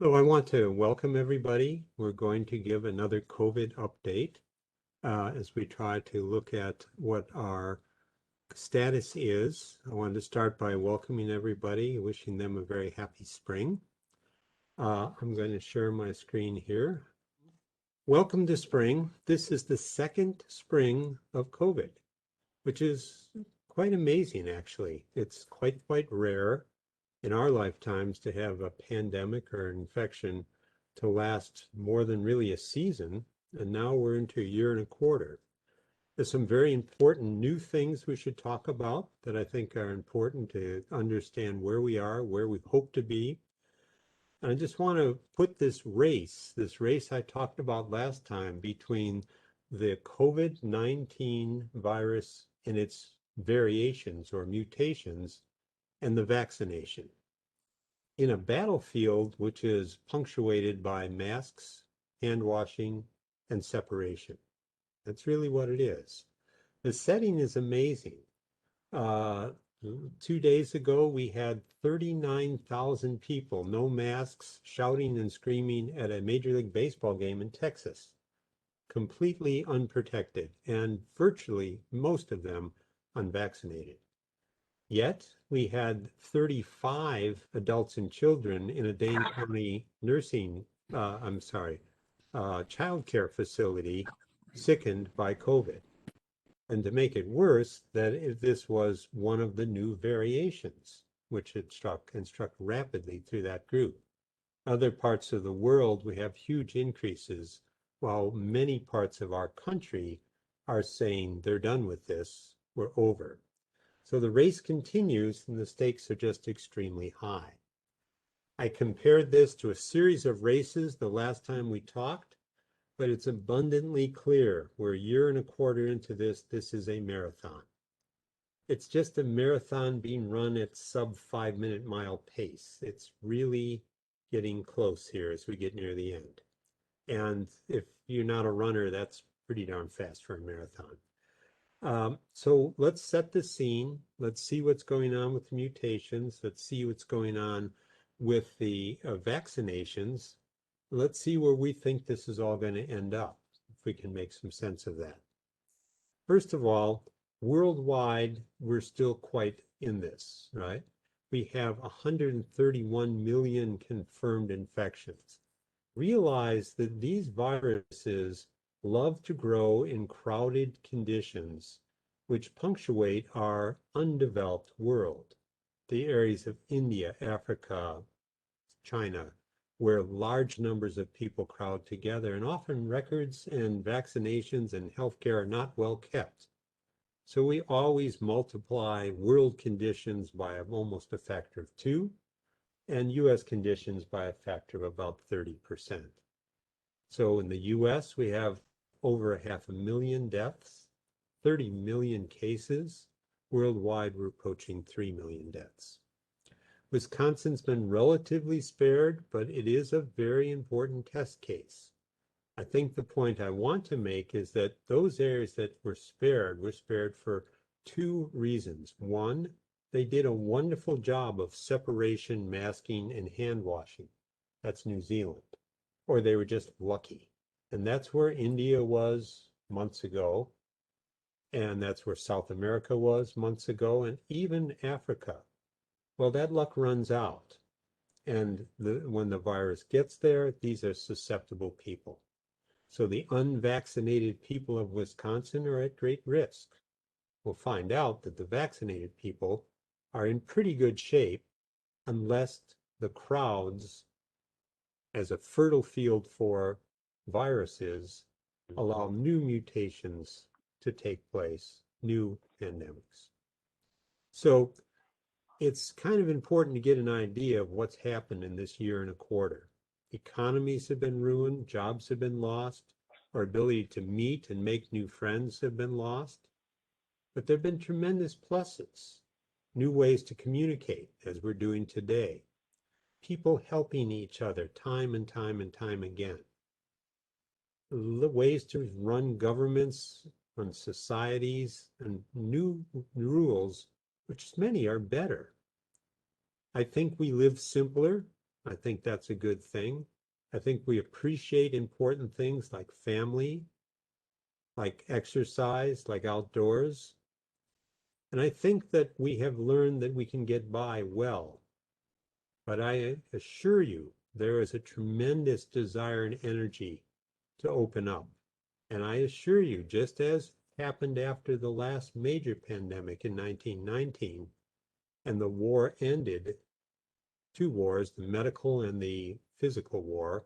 So I want to welcome everybody. We're going to give another COVID update as we try to look at what our status is. I wanted to start by welcoming everybody, wishing them a very happy spring. I'm going to share my screen here. Welcome to spring. This is the second spring of COVID, which is quite amazing, actually. It's quite rare in our lifetimes to have a pandemic or infection to last more than really a season. And now we're into a year and a quarter. There's some very important new things we should talk about that I think are important to understand where we are, where we hope to be. And I just want to put this race I talked about last time between the COVID-19 virus and its variations or mutations and the vaccination. In a battlefield which is punctuated by masks, hand washing, and separation. That's really what it is. The setting is amazing. 2 days ago, we had 39,000 people, no masks, shouting and screaming at a Major League Baseball game in Texas, completely unprotected, and virtually most of them unvaccinated. Yet we had 35 adults and children in a Dane County child care facility sickened by COVID. And to make it worse, this was one of the new variations, which had struck rapidly through that group. Other parts of the world, we have huge increases, while many parts of our country are saying they're done with this, we're over. So the race continues and the stakes are just extremely high. I compared this to a series of races the last time we talked, but it's abundantly clear we're a year and a quarter into this is a marathon. It's just a marathon being run at sub 5-minute mile pace. It's really getting close here as we get near the end. And if you're not a runner, that's pretty darn fast for a marathon. So let's set the scene. Let's see what's going on with the mutations. Let's see what's going on with the vaccinations. Let's see where we think this is all going to end up, if we can make some sense of that. First of all, worldwide, we're still quite in this, right? We have 131 million confirmed infections. Realize that these viruses love to grow in crowded conditions which punctuate our undeveloped world, the areas of India, Africa, China, where large numbers of people crowd together, and often records and vaccinations and healthcare are not well kept. So we always multiply world conditions by almost a factor of 2, and US conditions by a factor of about 30%. So in the US, we have over 500,000 deaths, 30 million cases. Worldwide, we're approaching 3 million deaths. Wisconsin's been relatively spared, but it is a very important test case. I think the point I want to make is that those areas that were spared for 2 reasons. One, they did a wonderful job of separation, masking, and hand washing. That's New Zealand. Or they were just lucky. And that's where India was months ago. And that's where South America was months ago, and even Africa. Well, that luck runs out. And when the virus gets there, these are susceptible people. So the unvaccinated people of Wisconsin are at great risk. We'll find out that the vaccinated people are in pretty good shape unless the crowds, as a fertile field for viruses, allow new mutations to take place, new pandemics. So it's kind of important to get an idea of what's happened in this year and a quarter. Economies have been ruined, jobs have been lost, our ability to meet and make new friends have been lost. But there have been tremendous pluses, new ways to communicate, as we're doing today, people helping each other time and time and time again, the ways to run governments, run societies, and new rules, which many are better. I think we live simpler. I think that's a good thing. I think we appreciate important things like family, like exercise, like outdoors. And I think that we have learned that we can get by well. But I assure you, there is a tremendous desire and energy to open up. And I assure you, just as happened after the last major pandemic in 1919, and the war ended, two wars, the medical and the physical war,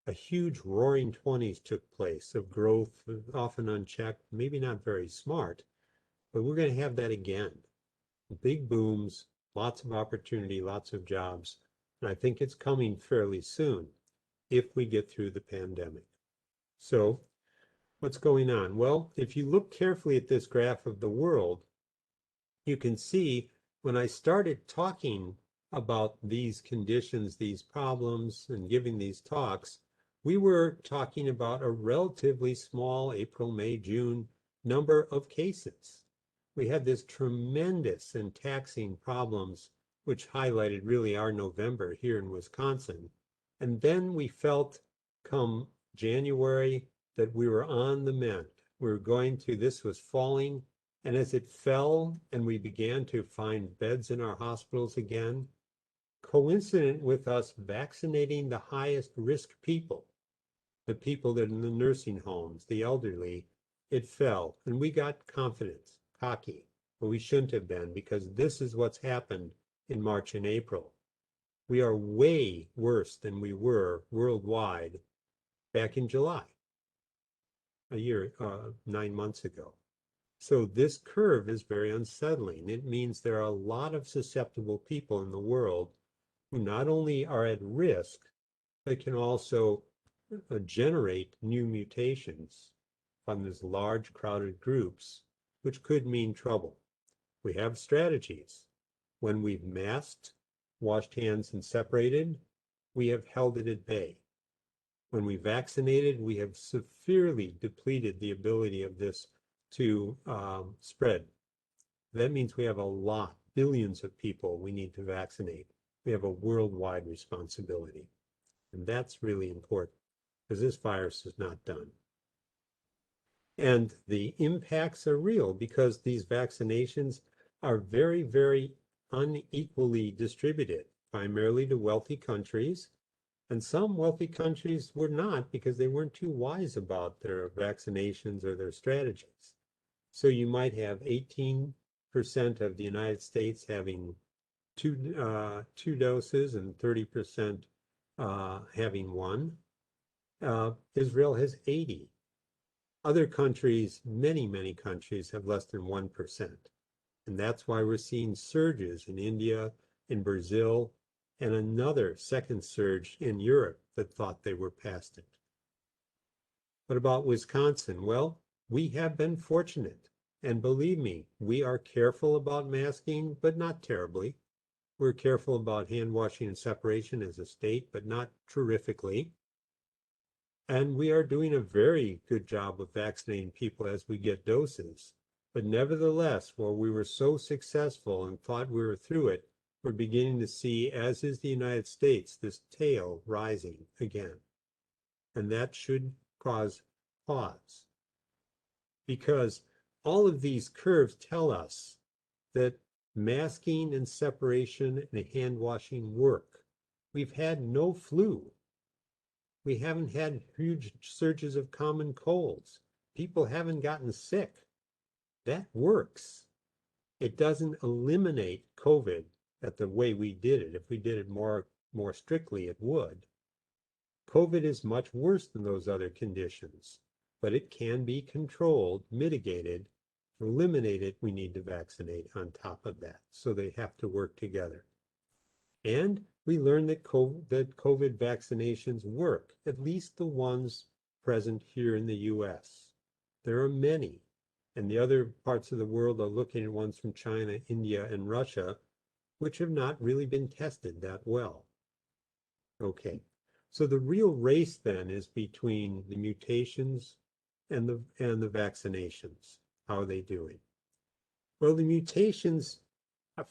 a huge roaring 20s took place of growth, often unchecked, maybe not very smart, but we're going to have that again. Big booms, lots of opportunity, lots of jobs. And I think it's coming fairly soon if we get through the pandemic. So what's going on? Well, if you look carefully at this graph of the world, you can see when I started talking about these conditions, these problems, and giving these talks, we were talking about a relatively small April, May, June number of cases. We had this tremendous and taxing problems, which highlighted really our November here in Wisconsin. And then we felt come January that we were on the mend. We were going to, this was falling. And as it fell and we began to find beds in our hospitals again, coincident with us vaccinating the highest risk people, the people that are in the nursing homes, the elderly, it fell. And we got confidence, cocky, but we shouldn't have been, because this is what's happened in March and April. We are way worse than we were worldwide back in July, a year, 9 months ago. So this curve is very unsettling. It means there are a lot of susceptible people in the world who not only are at risk, but can also generate new mutations from these large crowded groups, which could mean trouble. We have strategies. When we've masked, washed hands, and separated, we have held it at bay. When we vaccinated, we have severely depleted the ability of this to spread. That means we have a lot, billions of people we need to vaccinate. We have a worldwide responsibility. And that's really important, because this virus is not done. And the impacts are real, because these vaccinations are very, very unequally distributed, primarily to wealthy countries. And some wealthy countries were not, because they weren't too wise about their vaccinations or their strategies. So you might have 18% of the United States having two doses and 30% having one. Israel has 80. Other countries, many countries, have less than 1%. And that's why we're seeing surges in India, in Brazil, and another second surge in Europe that thought they were past it. What about Wisconsin? Well, we have been fortunate. And believe me, we are careful about masking, but not terribly. We're careful about hand washing and separation as a state, but not terrifically. And we are doing a very good job of vaccinating people as we get doses. But nevertheless, while we were so successful and thought we were through it, we're beginning to see, as is the United States, this tail rising again. And that should cause pause. Because all of these curves tell us that masking and separation and hand washing work. We've had no flu. We haven't had huge surges of common colds. People haven't gotten sick. That works. It doesn't eliminate COVID at the way we did it. If we did it more strictly, it would. COVID is much worse than those other conditions, but it can be controlled, mitigated. To eliminate it, we need to vaccinate on top of that. So they have to work together. And we learned that COVID vaccinations work, at least the ones present here in the US. There are many, and the other parts of the world are looking at ones from China, India, and Russia, which have not really been tested that well. Okay, so the real race then is between the mutations and the vaccinations. How are they doing? Well, the mutations,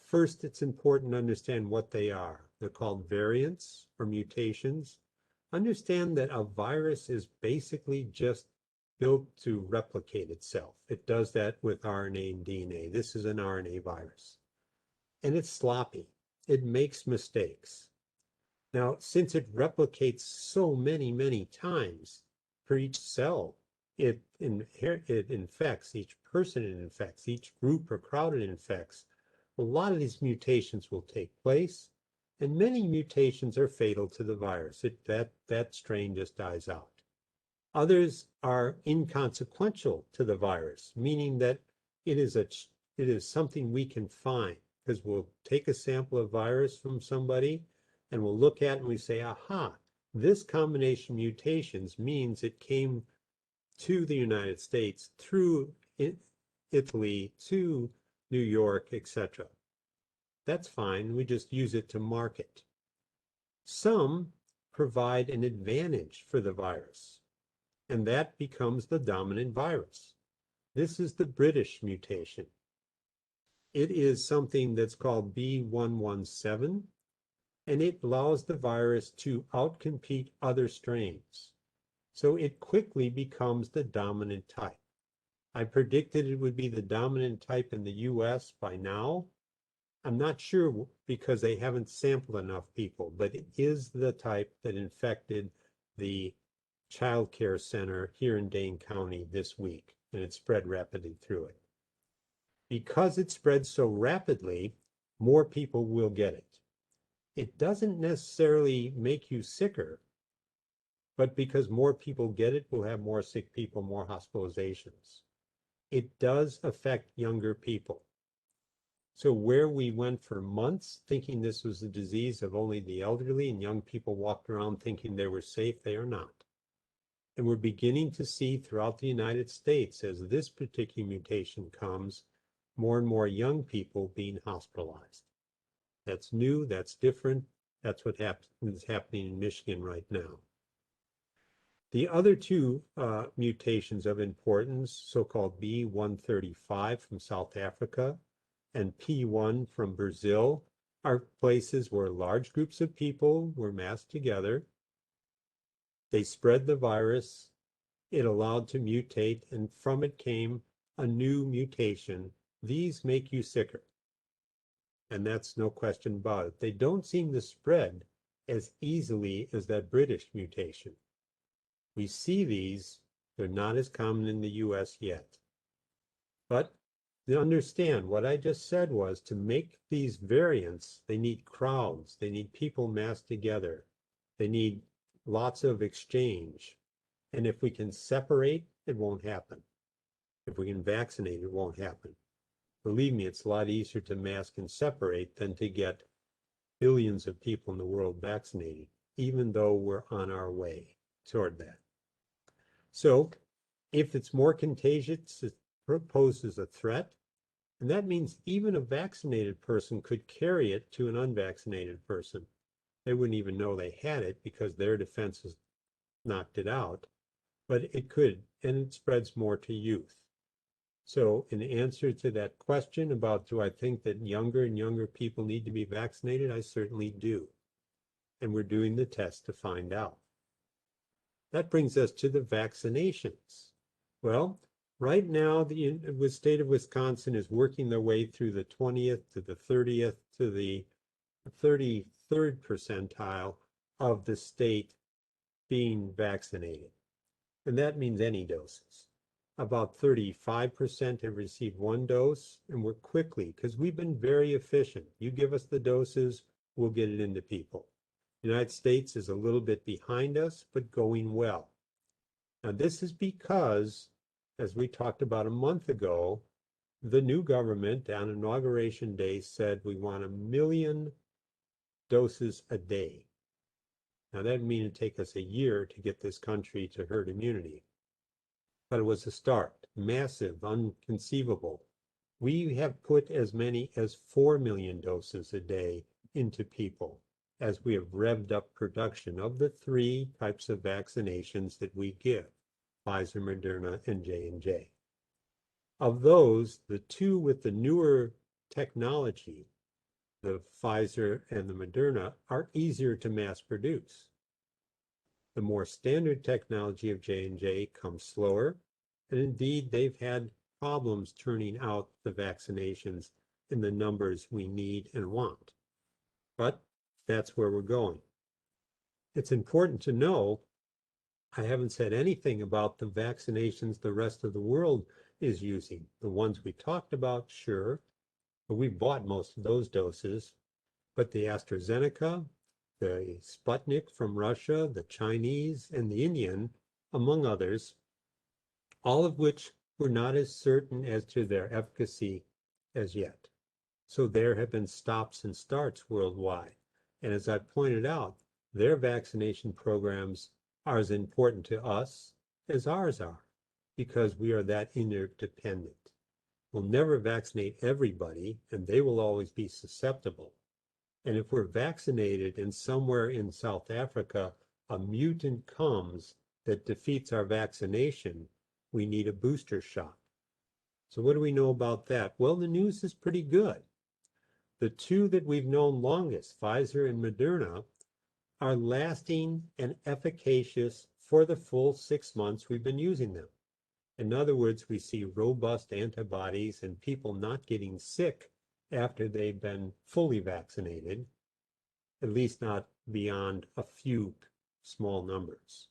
first, it's important to understand what they are. They're called variants or mutations. Understand that a virus is basically just built to replicate itself. It does that with RNA and DNA. This is an RNA virus. And it's sloppy. It makes mistakes. Now, since it replicates so many times for each cell, it infects, each person it infects, each group or crowd it infects, a lot of these mutations will take place, and many mutations are fatal to the virus. That strain just dies out. Others are inconsequential to the virus, meaning that it is something we can find, because we'll take a sample of virus from somebody and we'll look at it and we say, aha, this combination of mutations means it came to the United States through Italy to New York, etc. That's fine. We just use it to market. Some provide an advantage for the virus, and that becomes the dominant virus. This is the British mutation. It is something that's called B117, and it allows the virus to outcompete other strains. So it quickly becomes the dominant type. I predicted it would be the dominant type in the US by now. I'm not sure because they haven't sampled enough people, but it is the type that infected the child care center here in Dane County this week, and it spread rapidly through it. Because it spreads so rapidly, more people will get it. It doesn't necessarily make you sicker, but because more people get it, we'll have more sick people, more hospitalizations. It does affect younger people. So where we went for months thinking this was a disease of only the elderly and young people walked around thinking they were safe, they are not. And we're beginning to see throughout the United States, as this particular mutation comes, more and more young people being hospitalized. That's new, that's different. That's what is happening in Michigan right now. The other two mutations of importance, so-called B135 from South Africa and P1 from Brazil, are places where large groups of people were massed together. They spread the virus, it allowed to mutate, and from it came a new mutation. These make you sicker, and that's no question about it. They don't seem to spread as easily as that British mutation. We see these, they're not as common in the US yet. But to understand what I just said was, to make these variants, they need crowds, they need people massed together, they need lots of exchange. And if we can separate, it won't happen. If we can vaccinate, it won't happen. Believe me, it's a lot easier to mask and separate than to get billions of people in the world vaccinated, even though we're on our way toward that. So if it's more contagious, it poses a threat. And that means even a vaccinated person could carry it to an unvaccinated person. They wouldn't even know they had it because their defenses knocked it out. But it could, and it spreads more to youth. So in answer to that question about, do I think that younger and younger people need to be vaccinated? I certainly do. And we're doing the test to find out. That brings us to the vaccinations. Well, right now, the state of Wisconsin is working their way through the 20th to the 30th to the 33rd percentile of the state being vaccinated. And that means any doses. About 35% have received one dose, and we're quickly, because we've been very efficient. You give us the doses, we'll get it into people. The United States is a little bit behind us, but going well. Now, this is because, as we talked about a month ago, the new government on Inauguration Day said we want 1 million doses a day. Now, that would mean it'd take us a year to get this country to herd immunity. But it was a start, massive, unconceivable. We have put as many as 4 million doses a day into people as we have revved up production of the 3 types of vaccinations that we give, Pfizer, Moderna, and J&J. Of those, the 2 with the newer technology, the Pfizer and the Moderna, are easier to mass produce. The more standard technology of J&J comes slower, and indeed they've had problems turning out the vaccinations in the numbers we need and want. But that's where we're going. It's important to know I haven't said anything about the vaccinations the rest of the world is using. The ones we talked about, sure, but we've bought most of those doses. But the AstraZeneca, the Sputnik from Russia, the Chinese, and the Indian, among others, all of which we're not as certain as to their efficacy as yet. So there have been stops and starts worldwide. And as I pointed out, their vaccination programs are as important to us as ours are, because we are that interdependent. We'll never vaccinate everybody, and they will always be susceptible. And if we're vaccinated and somewhere in South Africa, a mutant comes that defeats our vaccination, we need a booster shot. So what do we know about that? Well, the news is pretty good. The two that we've known longest, Pfizer and Moderna, are lasting and efficacious for the full 6 months we've been using them. In other words, we see robust antibodies and people not getting sick after they've been fully vaccinated, at least not beyond a few small numbers.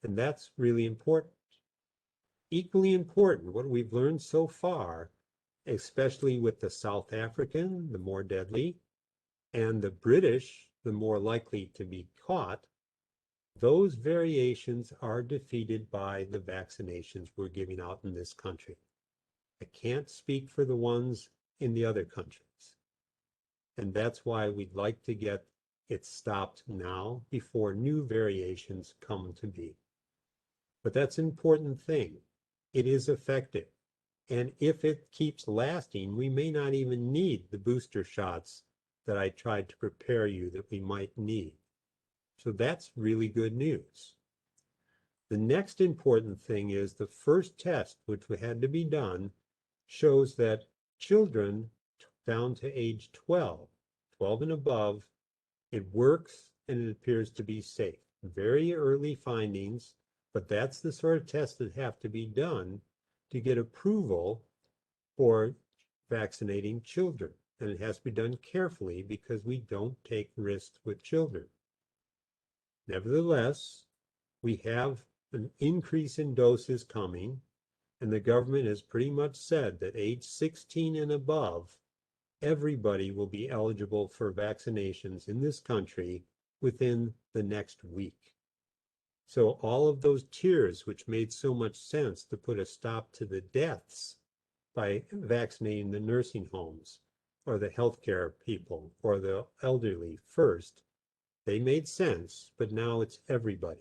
And that's really important. Equally important, what we've learned so far, especially with the South African, the more deadly, and the British, the more likely to be caught, those variations are defeated by the vaccinations we're giving out in this country. I can't speak for the ones in the other countries. And that's why we'd like to get it stopped now before new variations come to be. But that's an important thing. It is effective. And if it keeps lasting, we may not even need the booster shots that I tried to prepare you that we might need. So that's really good news. The next important thing is the first test, which had to be done, shows that children down to age 12 and above, it works and it appears to be safe. Very early findings, but that's the sort of tests that have to be done to get approval for vaccinating children. And it has to be done carefully because we don't take risks with children. Nevertheless, we have an increase in doses coming, and the government has pretty much said that age 16 and above, everybody will be eligible for vaccinations in this country within the next week. So all of those tiers, which made so much sense to put a stop to the deaths by vaccinating the nursing homes or the healthcare people or the elderly first, they made sense, but now it's everybody.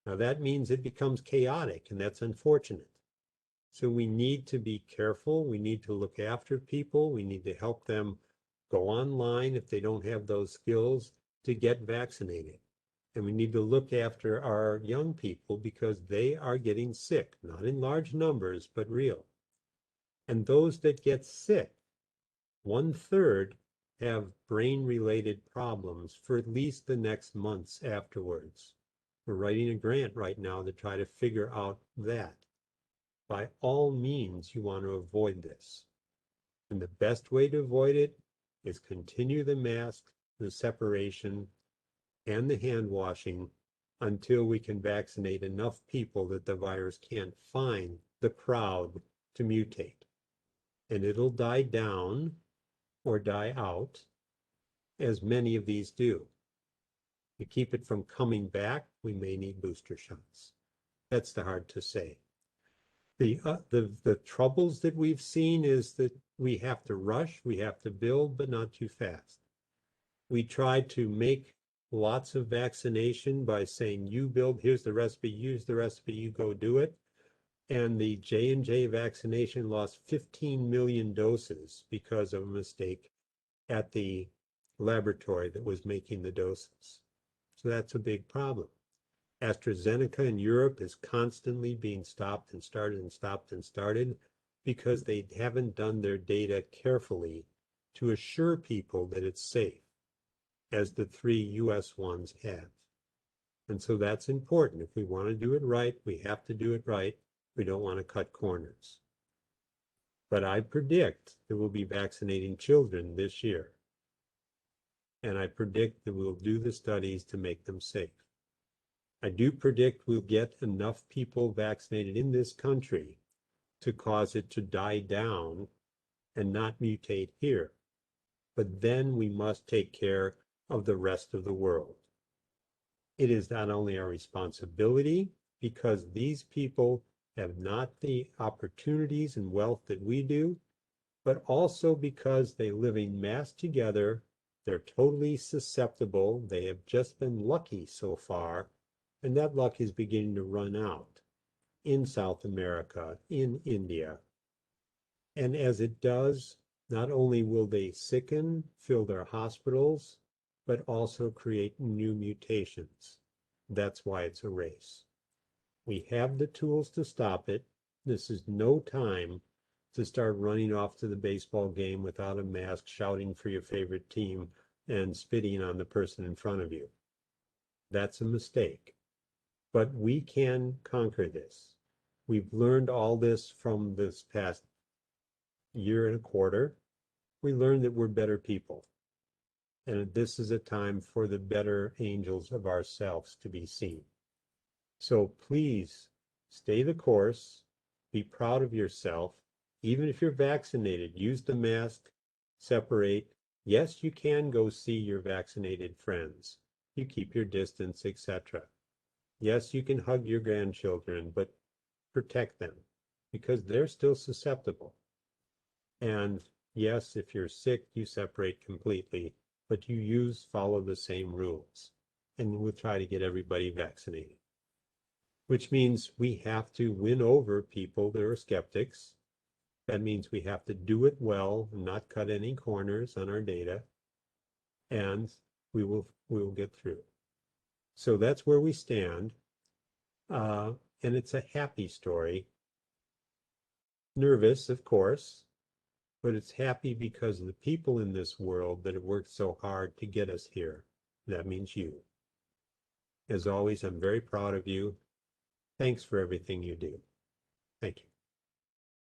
Now that means it becomes chaotic, and that's unfortunate. So we need to be careful. We need to look after people. We need to help them go online if they don't have those skills to get vaccinated. And we need to look after our young people because they are getting sick, not in large numbers, but real. And those that get sick, 1/3 have brain-related problems for at least the next months afterwards. We're writing a grant right now to try to figure out that. By all means, you want to avoid this. And the best way to avoid it is continue the mask, the separation, and the hand washing until we can vaccinate enough people that the virus can't find the crowd to mutate. And it'll die down or die out, as many of these do. To keep it from coming back, we may need booster shots. That's the hard to say. The troubles that we've seen is that we have to rush, we have to build, but not too fast. We tried to make lots of vaccination by saying, you build, here's the recipe, use the recipe, you go do it. And the J&J vaccination lost 15 million doses because of a mistake at the laboratory that was making the doses. So that's a big problem. AstraZeneca in Europe is constantly being stopped and started and stopped and started because they haven't done their data carefully to assure people that it's safe, as the 3 US ones have. And so that's important. If we want to do it right, we have to do it right. We don't want to cut corners. But I predict that we'll be vaccinating children this year. And I predict that we'll do the studies to make them safe. I do predict we'll get enough people vaccinated in this country to cause it to die down and not mutate here. But then we must take care of the rest of the world. It is not only our responsibility, because these people have not the opportunities and wealth that we do, but also because they live in mass together. They're totally susceptible. They have just been lucky so far, and that luck is beginning to run out in South America, in India. And as it does, not only will they sicken, fill their hospitals, but also create new mutations. That's why it's a race. We have the tools to stop it. This is no time to start running off to the baseball game without a mask, shouting for your favorite team, and spitting on the person in front of you. That's a mistake. But we can conquer this. We've learned all this from this past year and a quarter. We learned that we're better people. And this is a time for the better angels of ourselves to be seen. So please stay the course, be proud of yourself. Even if you're vaccinated, use the mask, separate. Yes, you can go see your vaccinated friends. You keep your distance, etc. Yes, you can hug your grandchildren, but protect them because they're still susceptible. And yes, if you're sick, you separate completely, but you follow the same rules. And we'll try to get everybody vaccinated, which means we have to win over people that are skeptics. That means we have to do it well and not cut any corners on our data, and we will get through. So that's where we stand. And it's a happy story. Nervous, of course, but it's happy because of the people in this world that have worked so hard to get us here. That means you. As always, I'm very proud of you. Thanks for everything you do. Thank you.